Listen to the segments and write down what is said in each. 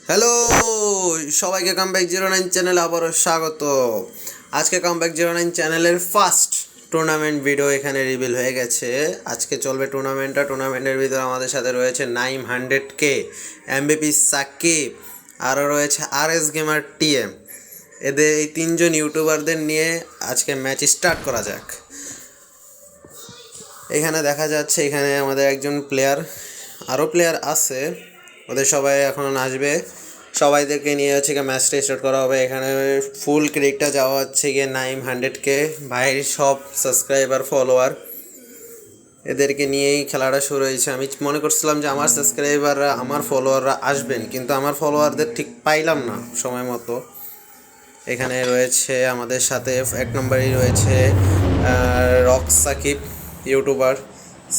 Hello সবাইকে comeback 09 চ্যানেলে আবারও স্বাগত। আজকে কামব্যাক 09 চ্যানেলের ফার্স্ট টুর্নামেন্ট ভিডিও এখানে রিভিল হয়ে গেছে। আজকে চলবে টুর্নামেন্টের ভিতরে আমাদের সাথে রয়েছে নাইম 100K, এমবিপি সাকিব, আরও রয়েছে RS গেমার TM। এদের এই তিনজন ইউটিউবারদের নিয়ে আজকে ম্যাচ স্টার্ট করা যাক। এখানে দেখা যাচ্ছে এখানে আমাদের একজন প্লেয়ার, আরও প্লেয়ার আছে, ওদের সবাই এখন আসবে। সবাইদেরকে নিয়ে হচ্ছে গিয়ে ম্যাচটা স্টার্ট করা হবে। এখানে ফুল ক্রেডিটটা যাওয়া হচ্ছে গিয়ে নাইম 100K ভাইয়ের সব সাবস্ক্রাইবার ফলোয়ার, এদেরকে নিয়েই খেলাটা শুরু হয়েছে। আমি মনে করছিলাম যে আমার সাবস্ক্রাইবাররা আমার ফলোয়াররা আসবেন, কিন্তু আমার ফলোয়ারদের ঠিক পাইলাম না সময় মতো। এখানে রয়েছে আমাদের সাথে এক নম্বরই রয়েছে রক সাকিব ইউটিউবার,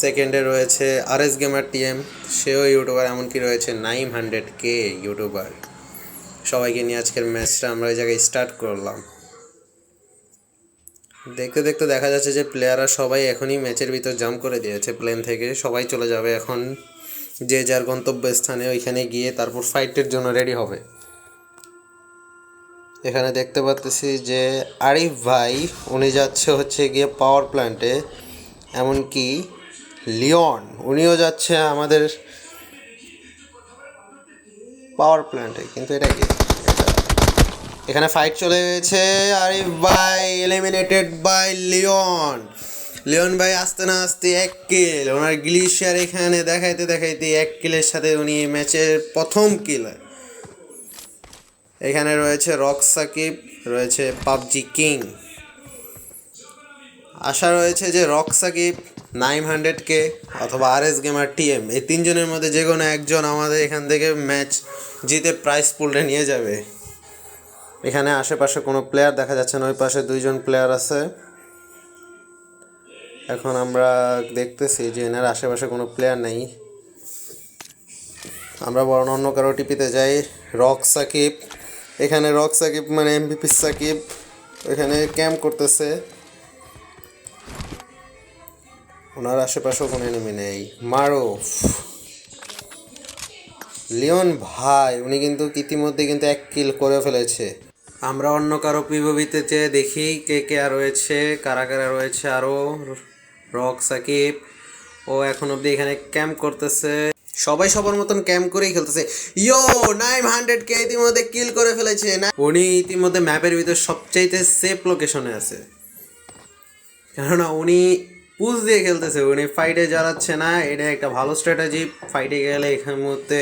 সেকেন্ডে রয়েছে RS গেমার TM, সেও ইউটিউবার, এমনকি রয়েছে নাইম 100K ইউটিউবার। সবাইকে নিয়ে আজকের ম্যাচটা আমরা ওই জায়গায় স্টার্ট করলাম। দেখতে দেখতে দেখা যাচ্ছে যে প্লেয়াররা সবাই এখনই ম্যাচের ভিতর জাম্প করে দিয়েছে। প্লেন থেকে সবাই চলে যাবে এখন যে যার গন্তব্যস্থানে, ওইখানে গিয়ে তারপর ফাইটের জন্য রেডি হবে। এখানে দেখতে পাচ্ছি যে আরিফ ভাই উনি যাচ্ছে হচ্ছে গিয়ে পাওয়ার প্ল্যান্টে, এমনকি লিওন উনিও যাচ্ছে আমাদের পাওয়ার প্ল্যান্টে। কিন্তু এটা কি, এখানে ফাইট চলে গেছে। আরিফ ভাই এলিমিনেটেড বাই লিওন ভাই আসতে না আসতে 1 কিল, ওনার গ্লিশিয়ার এখানে দেখাইতে দেখাইতে 1 কিলের সাথে উনি ম্যাচের প্রথম কিল। এখানে রয়েছে রক সাকিব, রয়েছে পাবজি কিং। আশা রয়েছে যে রক সাকিব, নাইম 100K অথবা RS গেমার TM, এই তিনজনের মধ্যে যে কোনো একজন আমাদের এখান থেকে ম্যাচ জিতে প্রাইজ পুলটা নিয়ে যাবে। এখানে আশেপাশে কোনো প্লেয়ার দেখা যাচ্ছে না, ওই পাশে 2জন প্লেয়ার আছে। এখন আমরা দেখতেছি যে এনার আশেপাশে কোনো প্লেয়ার নেই। আমরা বরং অন্য কারো টিপিতে যাই। রক সাকিব, এখানে রক সাকিব মানে এমবিপি সাকিব এখানে ক্যাম্প করতেছে, ওনার আশেপাশেও কোনো এনিমি নেই। মারুফ লিওন ভাই উনি কিন্তু ইতিমধ্যে কিন্তু 1 কিল করে ফেলেছে। আমরা অন্য কারো পিভবিতে চেয়ে দেখি কে কে আর রয়েছে, কারা কারা রয়েছে আরও। রক সাকিব ও এখন অবধি এখানে ক্যাম্প করতেছে, সবাই সবার মতন ক্যাম্প করেই খেলতেছে। ইয়ো নাইম 100K ইতিমধ্যে কিল করে ফেলেছে। উনি ইতিমধ্যে ম্যাপের ভিতর সবচাইতে সেফ লোকেশনে আছে, কেননা উনি পুশ দিয়ে খেলতেছে, উনি ফাইটে জড়াচ্ছে না। এটা একটা ভালো স্ট্র্যাটেজি। ফাইটে গেলে এখানে মুহূর্তে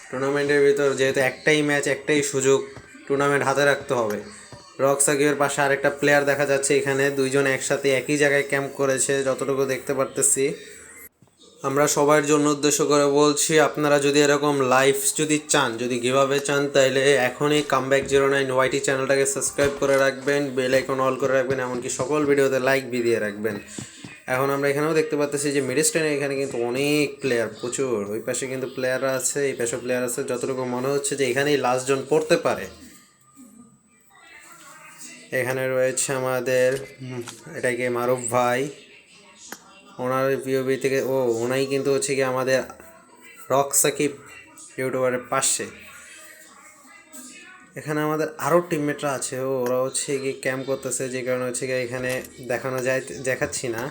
টুর্নামেন্টের ভিতর যেহেতু একটাই ম্যাচ, একটাই সুযোগ, টুর্নামেন্ট হাতে রাখতে হবে। রক সাকিবের পাশে আরেকটা প্লেয়ার দেখা যাচ্ছে, এখানে 2জন একসাথে একই জায়গায় ক্যাম্প করেছে যতটুকু দেখতে পারতেছি। আমরা সবার জন্য উদ্দেশ্য করে বলছি, আপনারা যদি এরকম লাইভ যদি চান, যদি কীভাবে চান, তাইলে এখনই কামব্যাক 09 YT চ্যানেলটাকে সাবস্ক্রাইব করে রাখবেন, বেল আইকন অল করে রাখবেন, এমনকি সকল ভিডিওতে লাইক দিয়ে রাখবেন। এখন আমরা এখানেও দেখতে পাচ্ছি যে মিডস্টেনে এখানে কিন্তু অনেক প্লেয়ার, প্রচুর। ওই পাশে কিন্তু প্লেয়াররা আছে, এই পাশে প্লেয়ার আছে, যতটুকু মনে হচ্ছে যে এখানেই লাস্ট জন পড়তে পারে। এখানে রয়েছে আমাদের এটাকে মারুফ ভাই, ওনার পিওবি থেকে ওনাই কিন্তু হচ্ছে কি আমাদের রক সাকিব ইউটিউবারের পাশে। এখানে আমাদের আরও টিমমেটরা আছে, ওরা হচ্ছে গিয়ে ক্যাম্প করতেছে, যে কারণে হচ্ছে গিয়ে এখানে দেখাচ্ছি না।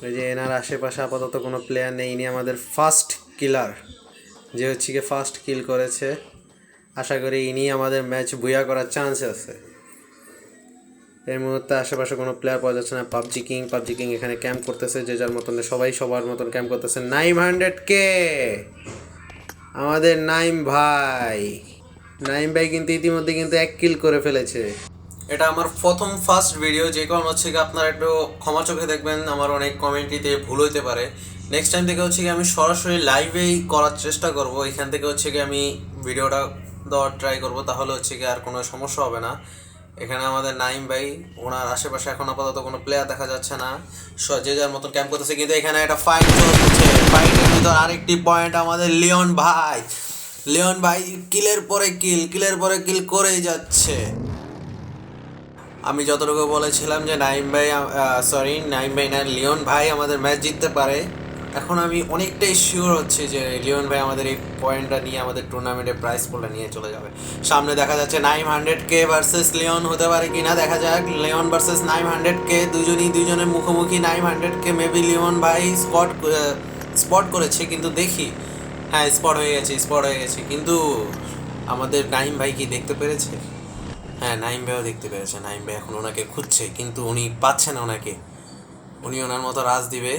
ওই যে এনার আশেপাশে আপাতত কোনো প্লেয়ার নেই, ইনি আমাদের ফার্স্ট কিলার, যে হচ্ছে গিয়ে ফার্স্ট কিল করেছে। আশা করি ইনি আমাদের ম্যাচ বুয়া করার চান্স আছে। এই মুহূর্তে আশেপাশে কোনো প্লেয়ার পাওয়া যাচ্ছে না। পাবজি কিং এখানে ক্যাম্প করতেছে, যে যার মতন সবাই সবার মতন ক্যাম্প করতেছে। নাইম 100K আমাদের নাইম ভাই কিন্তু ইতিমধ্যে কিন্তু 1 কিল করে ফেলেছে। এটা আমার ফার্স্ট ভিডিও, যে কারণ হচ্ছে কি আপনারা একটু ক্ষমা চোখে দেখবেন, আমার অনেক কমেন্ট্রিতে ভুল হইতে পারে। নেক্সট টাইম থেকে হচ্ছে কি আমি সরাসরি লাইভেই করার চেষ্টা করব, এখান থেকে হচ্ছে কি আমি ভিডিওটা দেওয়ার ট্রাই করব, তাহলে হচ্ছে কি আর কোনো সমস্যা হবে না। এখানে আমাদের নাইম ভাই, ওনার আশেপাশে এখন আপাতত কোনো প্লেয়ার দেখা যাচ্ছে না, যে যার মতন ক্যাম্প করতেছে। কিন্তু এখানে একটা ফাইট চলছে, ফাইটের ভিতর আরেকটি পয়েন্ট আমাদের লিওন ভাই কিলের পরে কিল করেই যাচ্ছে। আমি যতটুকু বলেছিলাম যে নাইম ভাই না, লিওন ভাই আমাদের ম্যাচ জিততে পারে, এখন আমি অনেকটাই শিওর হচ্ছে যে লিওন ভাই আমাদের এই পয়েন্টটা নিয়ে আমাদের টুর্নামেন্টে প্রাইজ পুলটা নিয়ে চলে যাবে। সামনে দেখা যাচ্ছে 900K ভার্সেস লিওন হতে পারে কিনা দেখা যাক। লিওন ভার্সেস 900K, দুজনের মুখোমুখি। 900K মেবি লিওন ভাই স্পট করেছে, কিন্তু দেখি। হ্যাঁ, স্পট হয়ে গেছে কিন্তু আমাদের নাইম ভাই কি দেখতে পেরেছে? হ্যাঁ, নাইম ভাইও দেখতে পেরেছে। নাইম ভাই এখন ওনাকে খুঁজছে, কিন্তু উনি পাচ্ছে না ওনাকে। উনি ওনার মতো রাজ দিবে।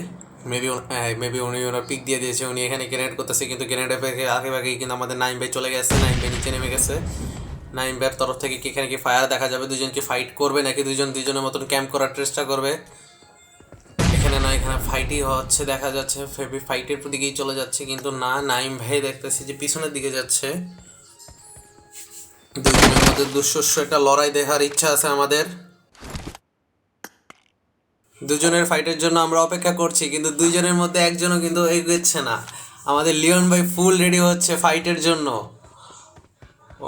মেবি উনি ওনার পিক দিয়ে দিয়েছে। উনি এখানে গ্রেনেড করতেছে, কিন্তু গ্রেনেডের আগে আগেই কিন্তু আমাদের নাইম ভাই চলে গেছে। নাইম ভাই নিচে নেমে গেছে। নাইম ভাইয়ের তরফ থেকে কি এখানে কি ফায়ার দেখা যাবে? দুজনকে ফাইট করবে নাকি দুজনের মতন ক্যাম্প করার চেষ্টা করবে? এখানে না, এখানে ফাইটই হচ্ছে দেখা যাচ্ছে। ফেবি ফাইটের দিকেই চলে যাচ্ছে, কিন্তু না, নাইম ভাই দেখতেছি যে পিছনের দিকে যাচ্ছে। দুজনের মধ্যে দুঃশস্য একটা লড়াই দেখার ইচ্ছা আছে আমাদের। দুজনের ফাইটের জন্য আমরা অপেক্ষা করছি, কিন্তু দুইজনের মধ্যে একজনও কিন্তু এগোচ্ছে না। আমাদের লিওন ভাই ফুল রেডি হচ্ছে ফাইটের জন্য।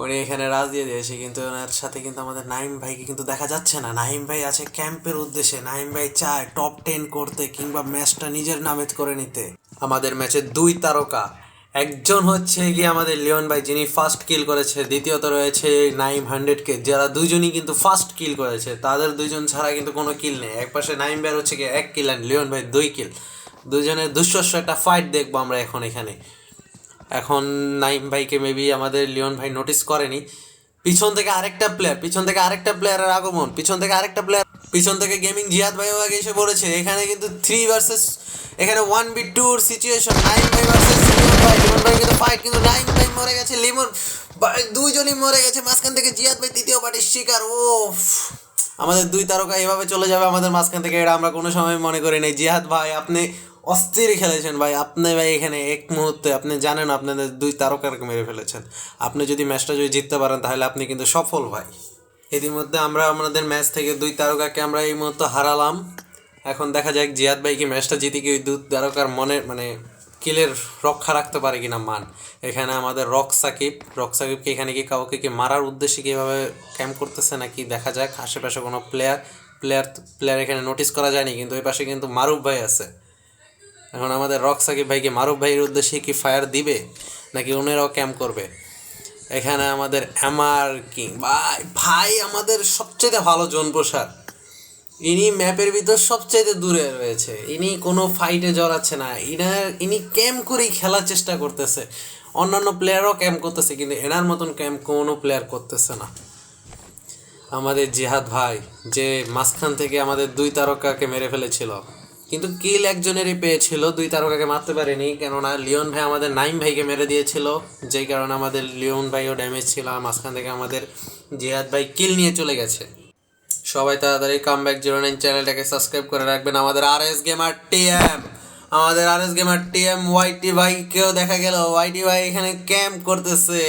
উনি এখানে রাজ দিয়ে দিয়েছে, কিন্তু ওনার সাথে কিন্তু আমাদের নাইম ভাইকে কিন্তু দেখা যাচ্ছে না। নাইম ভাই আছে ক্যাম্পের উদ্দেশ্যে। নাইম ভাই চায় টপ 10 করতে, কিংবা ম্যাচটা নিজের নামে করে নিতে। আমাদের ম্যাচে 2 তারকা। একজন হচ্ছে গিয়ে আমাদের লিওন ভাই, যিনি ফার্স্ট কিল করেছে। দ্বিতীয়ত রয়েছে 900K, যারা দুজনই কিন্তু ফার্স্ট কিল করেছে। তাদের দুজন ছাড়া কিন্তু কোনো কিল নেই। এক পাশে নাইম ভাই হচ্ছে গিয়ে 1 কিল আর লিওন ভাই 2 কিল। দুজনের দুঃশস্য একটা ফাইট দেখবো আমরা এখন এখানে। এখন নাইম ভাইকে মেবি আমাদের লিওন ভাই নোটিস করেনি। পিছন থেকে আরেকটা প্লেয়ারের আগমন। পিছন থেকে গেমিং জিহাদ ভাইও আগে এসে পড়েছে। এখানে কিন্তু 1v2 সিচুয়েশন। নাইম ভাই ভার্সেস লিওন ভাই। লিওন ভাই কিন্তু ফাইট, কিন্তু নাইম ভাই মরে গেছে। লিমন ভাই দুইজনই মরে গেছে। মাঝখান থেকে জিহাদ ভাই তৃতীয় পার্টির শিকার। ও, আমাদের 2 তারকা এভাবে চলে যাবে আমাদের মাঝখান থেকে, এটা আমরা কোনো সময় মনে করি নাই। জিহাদ ভাই, আপনি অস্থির খেলেছেন ভাই। আপনি ভাই এখানে এক মুহূর্তে আপনি জানেন আপনাদের 2 তারকাকে মেরে ফেলেছেন। আপনি যদি ম্যাচটা জিততে পারেন তাহলে আপনি কিন্তু সফল ভাই। ইতিমধ্যে আমরা আমাদের ম্যাচ থেকে 2 তারকাকে আমরা এই মুহূর্তে হারালাম। এখন দেখা যাক জিহাদ ভাই কি ম্যাচটা জিতে কি ওই 2 তারকার মনে কিলের রক্ষা রাখতে পারে কিনা মান। এখানে আমাদের রক সাকিবকে এখানে কি কাউকে কি মারার উদ্দেশ্যে কীভাবে ক্যাম্প করতেছে নাকি দেখা যাক। আশেপাশে কোনো প্লেয়ার এখানে নোটিস করা যায়নি, কিন্তু ওই পাশে কিন্তু মারুফ ভাই আছে। এখন আমাদের সাকিব ভাইকে মারুফ ভাইয়ের উদ্দেশ্যে কি ফায়ার দিবে, নাকি ওনারাও ক্যাম্প করবে? এখানে আমাদের এমআর কিং ভাই ভাই আমাদের সবচেয়ে ভালো জোন প্রসার। ইনি ম্যাপের ভিতর সবচাইতে দূরে রয়েছে। ইনি কোনো ফাইটে জড়াচ্ছে না। ইনি ক্যাম্প করেই খেলার চেষ্টা করতেছে। অন্যান্য প্লেয়ারও ক্যাম্প করতেছে, কিন্তু এনার মতন ক্যাম্প কোনো প্লেয়ার করতেছে না। আমাদের জিহাদ ভাই যে মাঝখান থেকে আমাদের 2 তারকাকে মেরে ফেলেছিল, কিন্তু কিল একজনেরই পেয়েছিল, 2 তারকাকে মারতে পারেনি। কেননা লিওন ভাই আমাদের নাইম ভাইকে মেরে দিয়েছিল, যেই কারণে আমাদের লিওন ভাইও ড্যামেজ ছিল। আর মাঝখান থেকে আমাদের জিহাদ ভাই কিল নিয়ে চলে গেছে। সবাই তাড়াতাড়ি কামব্যাক09 চ্যানেলটাকে সাবস্ক্রাইব করে রাখবেন। আমাদের আর এস গেমার টিএম ওয়াইটি ভাইকেও দেখা গেল। ওয়াইটি ভাই এখানে ক্যাম্প করতেছে।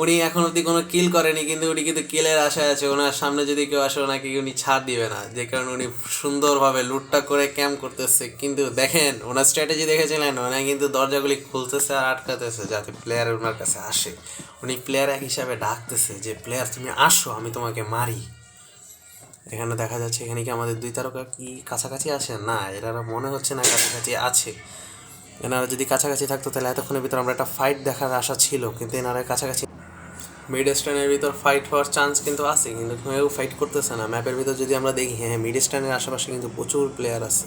উনি এখন অবধি কোনো কিল করেনি, কিন্তু উনি কিন্তু কিলের আশায় আছে। ওনার সামনে যদি কেউ আসে ওনাকে উনি ছাড় দিবে না, যে কারণে উনি সুন্দরভাবে লুটটা করে ক্যাম্প করতেছে। কিন্তু দেখেন ওনার স্ট্র্যাটেজি দেখেছিলেন, ওনার কিন্তু দরজাগুলি খুলতেছে আর আটকাতেছে যাতে প্লেয়ার ওনার কাছে আসে। উনি প্লেয়ার হিসাবে ডাকতেছে যে প্লেয়ার তুমি আসো, আমি তোমাকে মারি। এখানে দেখা যাচ্ছে এখানে কি আমাদের 2 তারকা কি কাছাকাছি আসে? না, এনারা মনে হচ্ছে না কাছাকাছি আছে। এনারা যদি কাছাকাছি থাকতো তাহলে এতক্ষণের ভিতর আমরা একটা ফাইট দেখার আশা ছিল, কিন্তু এনারা কাছাকাছি। মিড স্ট্যান্ডের ভিতর ফাইট হওয়ার চান্স কিন্তু আছে, কিন্তু কেউ ফাইট করতেছে না। ম্যাপের ভিতর যদি আমরা দেখি, হ্যাঁ মিড স্ট্যান্ডের আশেপাশে কিন্তু প্রচুর প্লেয়ার আছে।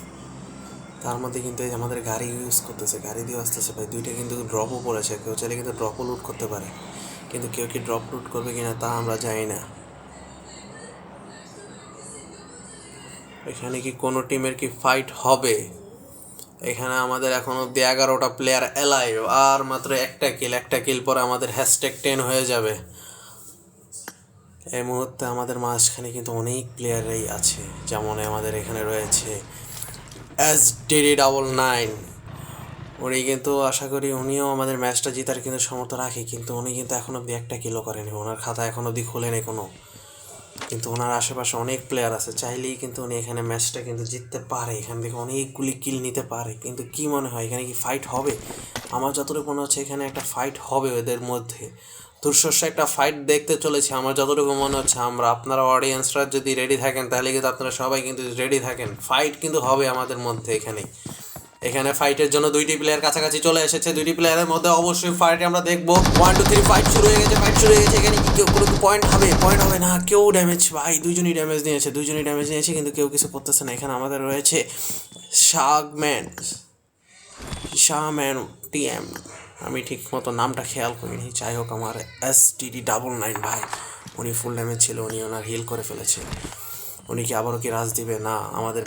তার মধ্যে কিন্তু এই আমাদের গাড়ি ইউজ করতেছে, গাড়ি দিয়ে আসতেছে ভাই। 2টা কিন্তু ড্রপও পড়েছে, কেউ চাইলে কিন্তু ড্রপও লুট করতে পারে, কিন্তু কেউ কি ড্রপ লুট করবে কিনা তা আমরা জানি না। এখানে কি কোনো টিমের কি ফাইট হবে? এখানে আমাদের এখন অব্দি 11টা প্লেয়ার অ্যালাইভ, আর মাত্র একটা কিল পরে আমাদের #10 হয়ে যাবে। এই মুহূর্তে আমাদের মাঝখানে কিন্তু অনেক প্লেয়ারই আছে, যেমন আমাদের এখানে রয়েছে SDD99। উনি কিন্তু আশা করি উনিও আমাদের ম্যাচটা জেতার কিন্তু সমর্থ রাখে, কিন্তু উনি কিন্তু এখন অব্দি একটা কিলও করেনি। ওনার খাতা এখন অব্দি খোলেনি কোনো, কিন্তু ওনার আশেপাশে অনেক প্লেয়ার আছে। চাইলেই কিন্তু উনি এখানে ম্যাচটা কিন্তু জিততে পারে, এখান থেকে অনেকগুলি কিল নিতে পারে। কিন্তু কি মনে হয় এখানে কি ফাইট হবে? আমার যতটুকু মনে হচ্ছে এখানে একটা ফাইট হবে ওদের মধ্যে। দুঃশস্য একটা ফাইট দেখতে চলেছে আমার যতটুকু মনে হচ্ছে। আপনারা অডিয়েন্সরা যদি রেডি থাকেন তাহলে কিন্তু আপনারা সবাই কিন্তু রেডি থাকেন। ফাইট কিন্তু হবে আমাদের মধ্যে এখানে। এখানে ফাইটের জন্য দুইটি প্লেয়ার কাছাকাছি চলে এসেছে, দুইটি প্লেয়ারের মধ্যে অবশ্যই ফাইট আমরা দেখবো। 1 2 3 ফাইট শুরু হয়ে গেছে, এখানে কি কেউ কোনো পয়েন্ট হবে না, কেউ ড্যামেজ ভাই, দুইজনই ড্যামেজ নিয়েছে কিন্তু কেউ কিছু করতেছে না। এখানে আমাদের রয়েছে শাহম্যান টিএম, আমি ঠিক মতো নামটা খেয়াল করিনি, যাই হোক আমার STD99 ভাই, উনি ফুল ড্যামেজ ছিল, উনি ওনার হিল করে ফেলেছে। উনি কি আবারও কি রাজ দিবে? না, আমাদের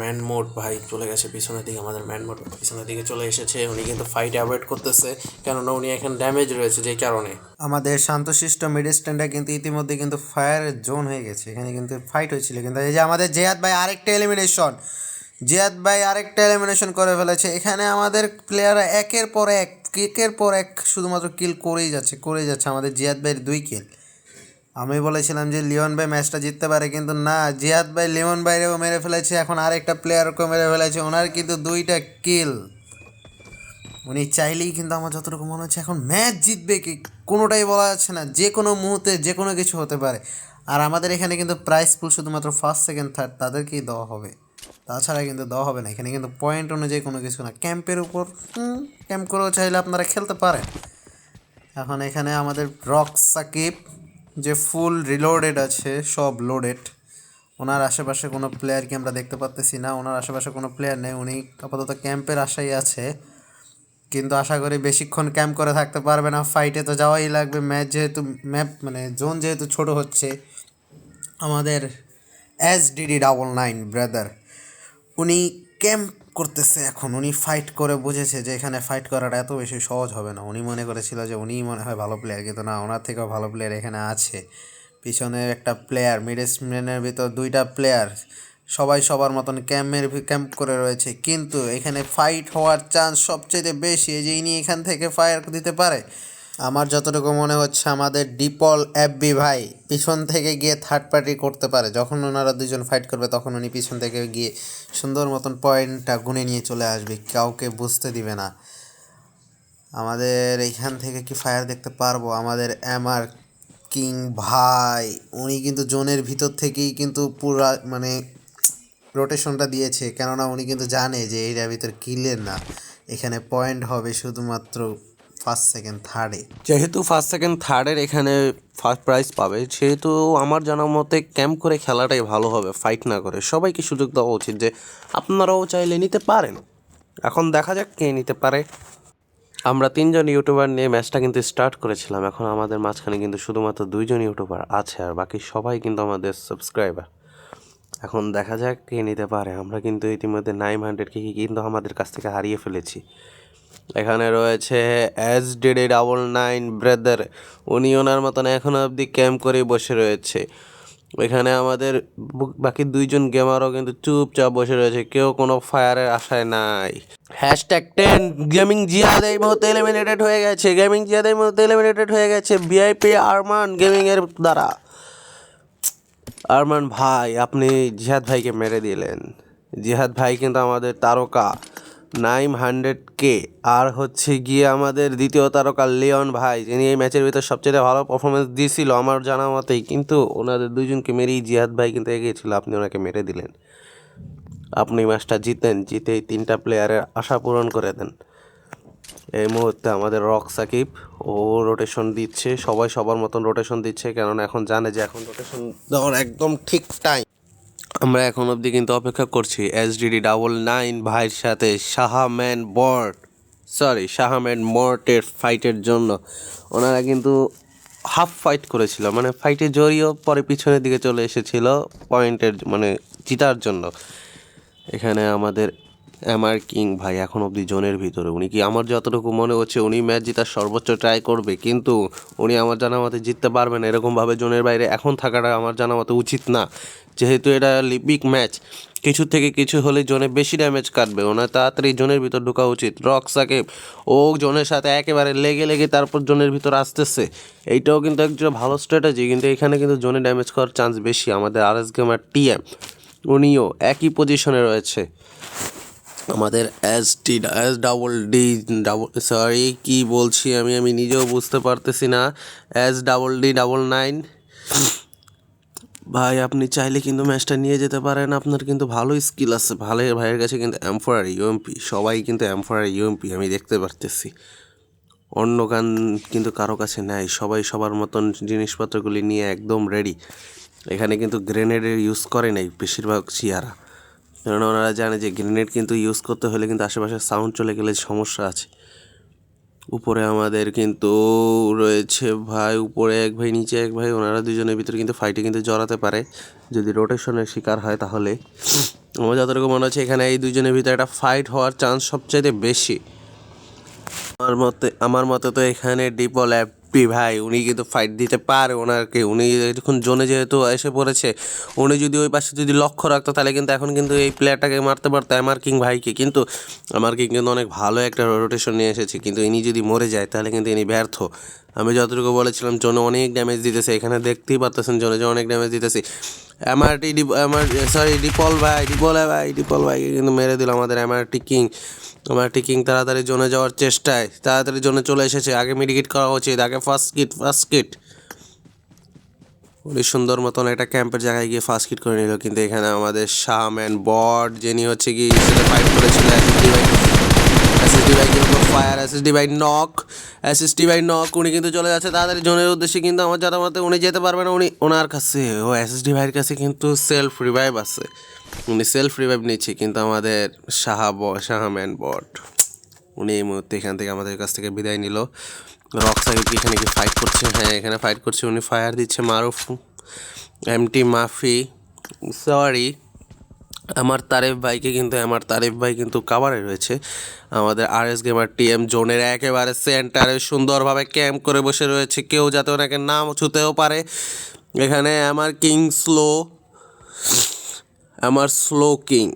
ম্যান মোড ভাই চলে গেছে পিছনের দিকে, আমাদের ম্যান মোড পিছনের দিকে চলে এসেছে। উনি কিন্তু ফাইট অ্যাভয়েড করতেছে, কেননা উনি এখন ড্যামেজ রয়েছে, যে কারণে আমাদের শান্তশিষ্ট মিড স্ট্যান্ডটা কিন্তু ইতিমধ্যে কিন্তু ফায়ার জোন হয়ে গেছে। এখানে কিন্তু ফাইট হয়েছিল, কিন্তু এই যে আমাদের জিহাদ ভাই আরেকটা এলিমিনেশন করে ফেলেছে। এখানে আমাদের প্লেয়াররা একের পর এক শুধুমাত্র কিল করেই যাচ্ছে। আমাদের জিহাদ ভাইয়ের 2 কিল। আমি বলেছিলাম যে লিওন ভাই ম্যাচটা জিততে পারে, কিন্তু না, জিহাদ ভাই লিওন ভাইরেও মেরে ফেলেছে, এখন আরেকটা প্লেয়ারকেও মেরে ফেলেছে। ওনার কিন্তু 2টা কিল। উনি চাইলেই কিন্তু আমার যতটুকু মনে হচ্ছে এখন ম্যাচ জিতবে কি কোনোটাই বলা যাচ্ছে না, যে কোনো মুহূর্তে যে কোনো কিছু হতে পারে। আর আমাদের এখানে কিন্তু প্রাইস পুল শুধুমাত্র ফার্স্ট সেকেন্ড থার্ড তাদেরকেই দেওয়া হবে, তাছাড়া কিন্তু দেওয়া হবে না। এখানে কিন্তু পয়েন্ট অনুযায়ী কোনো কিছু না, ক্যাম্পের উপর ক্যাম্প করেও চাইলে আপনারা খেলতে পারেন। এখন এখানে আমাদের রক সাকিব যে ফুল রিলোডেড আছে, সব লোডেড। ওনার আশেপাশে কোনো প্লেয়ারকে আমরা দেখতে পাচ্তেছি না, ওনার আশেপাশে কোনো প্লেয়ার নেই, উনি আপাতত ক্যাম্পের আশাই আছে, কিন্তু আশা করি বেশিক্ষণ ক্যাম্প করে থাকতে পারবে না, ফাইটে তো যাওয়াই লাগবে। জোন যেহেতু ছোট হচ্ছে। আমাদের SDD99 ব্রাদার, উনি ক্যাম্প করতেছে এখন, উনি ফাইট করে বুঝেছে যে এখানে ফাইট করাটা এত বেশি সহজ হবে না। উনি মনে করেছিল যে উনিই মনে হয় ভালো প্লেয়ার, কিন্তু না, ওনার থেকেও ভালো প্লেয়ার এখানে আছে। পিছনে একটা প্লেয়ার, মিডস্ম্যানের ভিতর 2টা প্লেয়ার, সবাই সবার মতন ক্যাম্প করে রয়েছে, কিন্তু এখানে ফাইট হওয়ার চান্স সবচেয়ে বেশি এই যে ইনি এখান থেকে ফায়ার দিতে পারে। আমার যতটুকু মনে হচ্ছে আমাদের ডিপল FB ভাই পিছন থেকে গিয়ে থার্ড পার্টি করতে পারে। যখন ওনারা 2জন ফাইট করবে তখন উনি পিছন থেকে গিয়ে সুন্দর মতন পয়েন্টটা গুনে নিয়ে চলে আসবে, কাউকে বুঝতে দিবে না। আমাদের এইখান থেকে কি ফায়ার দেখতে পারবো? আমাদের MR কিং ভাই, উনি কিন্তু জোনের ভিতর থেকেই কিন্তু পুরা রোটেশনটা দিয়েছে, কেননা উনি কিন্তু জানে যে এইটার ভিতর কিলের না, এখানে পয়েন্ট হবে শুধুমাত্র ফার্স্ট সেকেন্ড থার্ডে। যেহেতু ফার্স্ট সেকেন্ড থার্ডের এখানে ফার্স্ট প্রাইজ পাবে, সেহেতু আমার জানা মতে ক্যাম্প করে খেলাটাই ভালো হবে, ফাইট না করে। সবাইকে সুযোগ দেওয়া উচিত যে আপনারাও চাইলে নিতে পারেন। এখন দেখা যাক কে নিতে পারে। আমরা 3জন ইউটিউবার নিয়ে ম্যাচটা কিন্তু স্টার্ট করেছিলাম, এখন আমাদের মাঝখানে কিন্তু শুধুমাত্র 2জন ইউটিউবার আছে, আর বাকি সবাই কিন্তু আমাদের সাবস্ক্রাইবার। এখন দেখা যাক কে নিতে পারে। আমরা কিন্তু ইতিমধ্যে 900কে কিন্তু আমাদের কাছ থেকে হারিয়ে ফেলেছি। এখানে রয়েছে SDD99 ব্রাদার, উনি ওনার মতন এখনও অবধি ক্যাম্প করেই বসে রয়েছে। এখানে আমাদের বাকি 2জন গেমারও কিন্তু চুপচাপ বসে রয়েছে, কেউ কোনো ফায়ারের আশায় নাই। #10 গেমিং জিহাদ এই মুহূর্তে এলিমিনেটেড হয়ে গেছে VIP আরমান গেমিংয়ের দ্বারা। আরমান ভাই, আপনি জিহাদ ভাইকে মেরে দিলেন। জিহাদ ভাই কিন্তু আমাদের তারকা 900K, আর হচ্ছে গিয়ে আমাদের দ্বিতীয় তারকা লিওন ভাই, যিনি এই ম্যাচের ভিতর সবচেয়ে ভালো পারফরমেন্স দিয়েছিল আমার জানা মতেই, কিন্তু ওনাদের 2জনকে মেরেই জিহাদ ভাই কিন্তু এগিয়েছিল, আপনি ওনাকে মেরে দিলেন। আপনি ম্যাচটা জিতেই 3টা প্লেয়ারের আশা পূরণ করে দেন। এই মুহূর্তে আমাদের রক সাকিব, ও রোটেশন দিচ্ছে, সবাই সবার মতন রোটেশন দিচ্ছে, কেননা এখন জানে যে এখন রোটেশন দেওয়ার একদম ঠিক টাইম। আমরা এখন অবধি কিন্তু অপেক্ষা করছি SDD99 ভাইয়ের সাথে শাহম্যান মর্টের ফাইটের জন্য। ওনারা কিন্তু হাফ ফাইট করেছিল, ফাইটে জড়িয়েও পরে পিছনের দিকে চলে এসেছিল পয়েন্টের জিতার জন্য। এখানে আমাদের MR কিং ভাই এখন অবধি জোনের ভিতরে, উনি কি আমার যতটুকু মনে হচ্ছে উনি ম্যাচ জেতার সর্বোচ্চ ট্রাই করবে, কিন্তু উনি আমার জানা মতে জিততে পারবে না। এরকমভাবে জোনের বাইরে এখন থাকাটা আমার জানা মতে উচিত না, যেহেতু এটা লিপিক ম্যাচ। কিছু থেকে কিছু হলে জোনে বেশি ড্যামেজ কাটবে, ওনার তাড়াতাড়ি জোনের ভিতর ঢোকা উচিত। রক সাকিব ও জোনের সাথে একেবারে লেগে তারপর জোনের ভিতর আসতেছে, এইটাও কিন্তু একটা ভালো স্ট্র্যাটেজি, কিন্তু এখানে কিন্তু জোনে ড্যামেজ করার চান্স বেশি। আমাদের RS গেমার TM, উনিও একই পজিশনে রয়েছে। আমাদের কি বলছি আমি নিজেও বুঝতে পারতেছি না। SDD99 ভাই আপনি চাইলে কিন্তু ম্যাচটা নিয়ে যেতে পারেন, আপনার কিন্তু ভালো স্কিল আছে, ভালো ভাইয়ের কাছে কিন্তু M4 ইউএমপি, সবাই কিন্তু M4 ইউএমপি আমি দেখতে পারতেছি। অন্য গান কিন্তু কারো কাছে নাই, সবাই সবার মতন জিনিসপত্রগুলি নিয়ে একদম রেডি। এখানে কিন্তু গ্রেনেডের ইউজ করে নাই বেশিরভাগ চিয়ারা, কারণ ওনারা জানে যে গ্রেনেড কিন্তু ইউজ করতে হলে কিন্তু আশেপাশে সাউন্ড চলে গেলে সমস্যা আছে। উপরে আমাদের কিন্তু রয়েছে ভাই, উপরে এক ভাই নিচে এক ভাই, ওনারা দুজনের ভিতরে কিন্তু ফাইটে কিন্তু জড়াতে পারে যদি রোটেশনের শিকার হয় তাহলে। আমার যতটুকু মনে হচ্ছে এখানে এই দুজনের ভিতরে একটা ফাইট হওয়ার চান্স সবচাইতে বেশি। আমার মতে তো এখানে ডিপল অ্যাপি ভাই উনি কিন্তু ফাইট দিতে পারে ওনাকে, উনি এখন জোনে যেহেতু এসে পড়েছে, উনি যদি ওই পাশে যদি লক্ষ্য রাখতো তাহলে কিন্তু এখন কিন্তু এই প্লেয়ারটাকে মারতে পারতো আমার কিং ভাইকে, কিন্তু আমার কিং কিন্তু অনেক ভালো একটা রোটেশন নিয়ে এসেছে, কিন্তু ইনি যদি মরে যায় তাহলে কিন্তু ইনি ব্যর্থ। আমি যতটুকু বলেছিলাম জোনে অনেক ড্যামেজ দিতেছে, এখানে দেখতেই পারতেছেন জোনে যে অনেক ড্যামেজ দিতেছি। ডিপল ভাইকে কিন্তু মেরে দিল আমাদের এমআরটি কিং তাড়াতাড়ি জোনে যাওয়ার চেষ্টায়, তাড়াতাড়ি জোনে চলে এসেছে। আগে মিডিকেট করা উচিত, আগে ফার্স্ট কিট। উনি সুন্দর মতন একটা ক্যাম্পের জায়গায় গিয়ে ফার্স্ট কিট করে নিল, কিন্তু এখানে আমাদের শাহম্যান বট যিনি হচ্ছে কি সাথে ফাইট করেছিল এসএসডি বাই নক, উনি কিন্তু চলে যাচ্ছে তাড়াতাড়ি জোনের উদ্দেশ্যে, কিন্তু আমার জানা মতে উনি যেতে পারবে না। ওনার কাছে এসএসডি ভাইয়ের কাছে কিন্তু সেলফ রিভাইভ আছে, উনি সেলফ রিভাইভ নিচ্ছে, কিন্তু আমাদের শাহম্যান বট উনি এই মুহূর্তে এখান থেকে আমাদের কাছ থেকে বিদায় নিল। রক সাকিব এখানে কি ফাইট করছে? হ্যাঁ এখানে ফাইট করছে, উনি ফায়ার দিচ্ছে মারুফ এমটি মাফি, সরি আমার তারিফ ভাই কিন্তু কাভারে রয়েছে। আমাদের RS গেমার টিএম জোনের একেবারে সেন্টারে সুন্দরভাবে ক্যাম্প করে বসে রয়েছে, কেউ যাতে ওনাকে নাম ছুতেও পারে। এখানে আমার স্লো কিং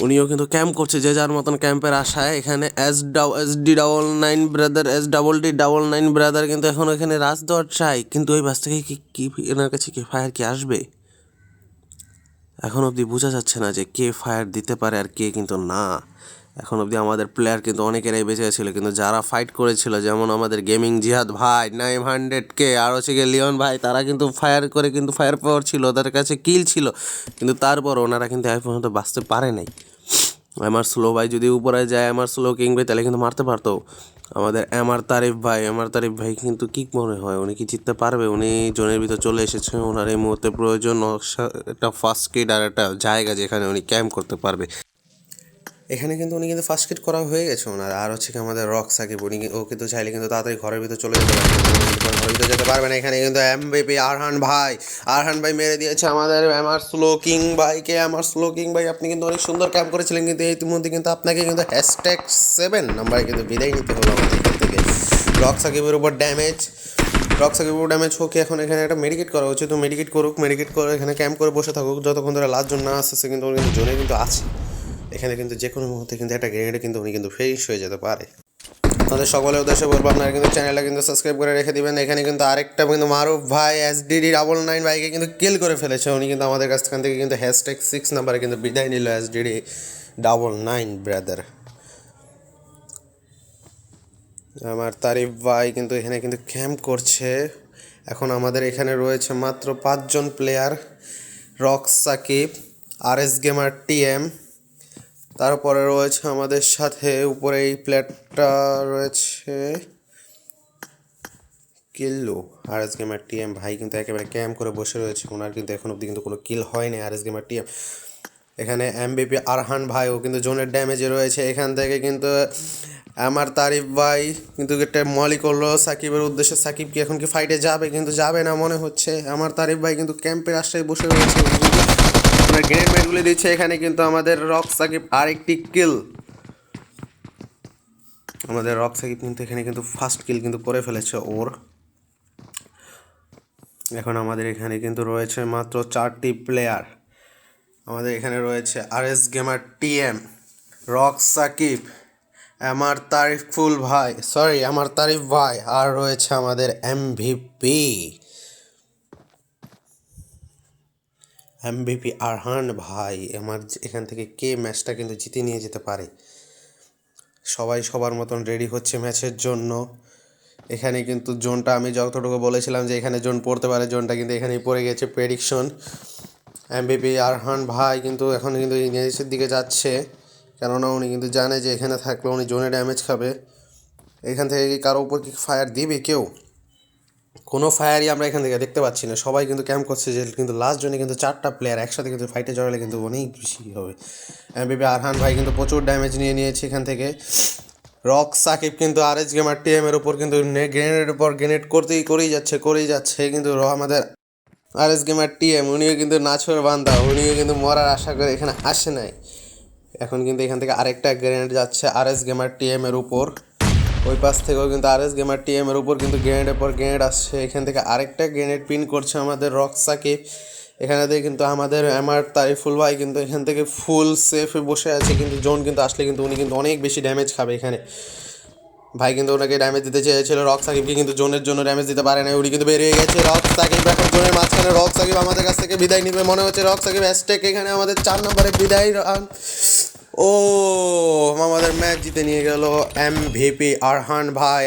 উনিও কিন্তু ক্যাম্প করছে যে যার মতন ক্যাম্পের আশায়। এখানে SD99 ব্রাদার কিন্তু এখন এখানে রাজ দেওয়ার চাই, কিন্তু ওই বাস থেকে কি এনার কাছে কি ফায়ার কি আসবে এখন অবধি বোঝা যাচ্ছে না যে কে ফায়ার দিতে পারে আর কে কিন্তু না। এখন অবধি আমাদের প্লেয়ার কিন্তু অনেকেরাই বেঁচে ছিল, কিন্তু যারা ফাইট করেছিল যেমন আমাদের গেমিং জিহাদ ভাই 900K আর হচ্ছে গিয়ে লিওন ভাই, তারা কিন্তু ফায়ার করে কিন্তু ফায়ার পাওয়ার ছিল, ওদের কাছে কিল ছিল, কিন্তু তারপর ওনারা কিন্তু এখন পর্যন্ত বাঁচতে পারে নাই। আমার স্লো ভাই যদি উপরে যায়, আমার স্লো কিং ভাই তাহলে কিন্তু মারতে পারতো। আমাদের আমার তারিফ ভাই কিন্তু কি মনে হয় উনি কি জিততে পারবে? উনি জোনের ভিতর চলে এসেছে, ওনার এই মুহূর্তে প্রয়োজন একটা ফার্স্ট কিট আর একটা জায়গা যেখানে উনি ক্যাম্প করতে পারবে। এখানে কিন্তু উনি কিন্তু ফার্স্ট কিট করা হয়ে গেছে ওনার। আর হচ্ছে কি আমাদের রক সাকিব, ও কিন্তু চাইলে কিন্তু তাড়াতাড়ি ঘরের ভিতর চলে যেতে পারবে, ঘরের ভিতর যেতে পারবে না। এখানে কিন্তু MVP আরহান ভাই মেরে দিয়েছে আমাদের আমার স্লো কিং ভাই আপনি কিন্তু অনেক সুন্দর ক্যাম্প করেছিলেন, কিন্তু ইতিমধ্যে কিন্তু আপনাকে কিন্তু #7 নাম্বারে কিন্তু বিদায় নিতে হলো আমাদের এখান থেকে। রক সাকিবের উপর ড্যামেজ হোক, এখন এখানে একটা মেডিকেট করা উচিত, তো মেডিকেট করে এখানে ক্যাম্প করে বসে থাকুক যতক্ষণ ধরে লাস্ট জোন না আসছে, কিন্তু উনি কিন্তু জোনে কিন্তু আছে। এখানে কিন্তু যে কোনো মুহূর্তে কিন্তু একটা গ্রেনেডে কিন্তু উনি কিন্তু ফেস হয়ে যেতে পারে। আমাদের সকলের উদ্দেশ্যে বলবো আপনারা কিন্তু চ্যানেলটা কিন্তু সাবস্ক্রাইব করে রেখে দিবেন। এখানে কিন্তু আরেকটা কিন্তু মারুফ ভাই SDD99 ভাইকে কিন্তু কিল করে ফেলেছে, উনি কিন্তু আমাদের কাছ থেকে কিন্তু #6 নাম্বারে কিন্তু বিদায় নিল SDD99 ব্রাদার। আমার তারিফ ভাই কিন্তু এখানে কিন্তু ক্যাম্প করছে। এখন আমাদের এখানে রয়েছে মাত্র 5 জন player, Rock Sakib, RS gamer TM, তারপরে রয়েছে আমাদের সাথে উপরে এই প্লেয়ারটা রয়েছে কিল্লু। RS গেমার TM ভাই কিন্তু একেবারে ক্যাম্প করে বসে রয়েছে, ওনার কিন্তু এখন অবধি কিন্তু কোনো কিল হয়নি RS গেমার TM। এখানে MVP আরহান ভাইও কিন্তু জোনের ড্যামেজে রয়েছে। এখান থেকে কিন্তু আমার তারিফ ভাই কিন্তু একটা মলি করলো সাকিবের উদ্দেশ্যে, সাকিব কি এখন কি ফাইটে যাবে? কিন্তু যাবে না মনে হচ্ছে। আমার তারিফ ভাই কিন্তু ক্যাম্পের আশায় বসে রয়েছে, গ্রেনেড মেটগুলি দিচ্ছে। এখানে কিন্তু আমাদের রক সাকিব আরেকটি কিল, আমাদের রক সাকিব কিন্তু এখানে কিন্তু ফার্স্ট কিল কিন্তু করে ফেলেছে ওর। এখন আমাদের এখানে কিন্তু রয়েছে মাত্র 4টি প্লেয়ার। আমাদের এখানে রয়েছে RS gamer TM, Rock Sakib, আমার তারিফ ভাই, আর রয়েছে আমাদের MVP আরহান ভাই। আমার এখান থেকে কে ম্যাচটা কিন্তু জিতে নিয়ে যেতে পারে? সবাই সবার মতন রেডি হচ্ছে ম্যাচের জন্য। এখানে কিন্তু জোনটা আমি যতটুকু বলেছিলাম যে এখানে জোন পড়তে পারে, জোনটা কিন্তু এখানেই পড়ে গেছে। প্রেডিকশন এমভিপি আরহান ভাই কিন্তু এখন কিন্তু নিচের দিকে যাচ্ছে, কেননা উনি কিন্তু জানে যে এখানে থাকলে উনি জোনে ড্যামেজ খাবে। এখান থেকে কি কারো উপর কি ফায়ার দিবে কেউ? কোনো ফায়ারই আমরা এখান থেকে দেখতে পাচ্ছি না, সবাই কিন্তু ক্যাম্প করছে যে কিন্তু লাস্ট জোনে কিন্তু 4টা প্লেয়ার একসাথে কিন্তু ফাইটে জড়ালে কিন্তু অনেক বেশি হবে। এমভিপি আরহান ভাই কিন্তু প্রচুর ড্যামেজ নিয়ে নিয়েছে এখান থেকে। রক সাকিব কিন্তু আরএস গেমার টিএমের উপর কিন্তু গ্রেনেডের উপর গ্রেনেড করেই যাচ্ছে কিন্তু আমাদের আরএস গেমার টিএম উনিও কিন্তু নাছোর বান্দা, উনিও কিন্তু মরার আশা করে এখানে আসে নাই। এখন কিন্তু এখান থেকে আরেকটা গ্রেনেড যাচ্ছে আরএস গেমার টিএমের উপর, ওই পাশ থেকেও কিন্তু আরএস গেমার টিএমের উপর কিন্তু গ্রেনেডের পর গ্রেনেড আসছে। এখান থেকে আরেকটা গ্রেনেড পিন করছে আমাদের রক সাকিব। এখানে থেকে কিন্তু আমাদের আমার তারিফুল ভাই কিন্তু এখান থেকে ফুল সেফে বসে আছে, কিন্তু জোন কিন্তু আসলে কিন্তু উনি কিন্তু অনেক বেশি ড্যামেজ খাবে এখানে। ভাই কিন্তু ওনাকে ড্যামেজ দিতে চেয়েছিল রক সাকিবকে, কিন্তু জোনের জন্য ড্যামেজ দিতে পারে না, উনি কিন্তু বেরিয়ে গেছে। রক সাকিব এখন জোনের মাঝখানে, রক সাকিব আমাদের কাছ থেকে বিদায় নিবে মনে হচ্ছে। রক সাকিব হ্যাশট্যাগ এখানে আমাদের 4 নম্বরে বিদায় রান। ও আমাদের ম্যাচ জিতে নিয়ে গেল এমভিপি আরহান ভাই।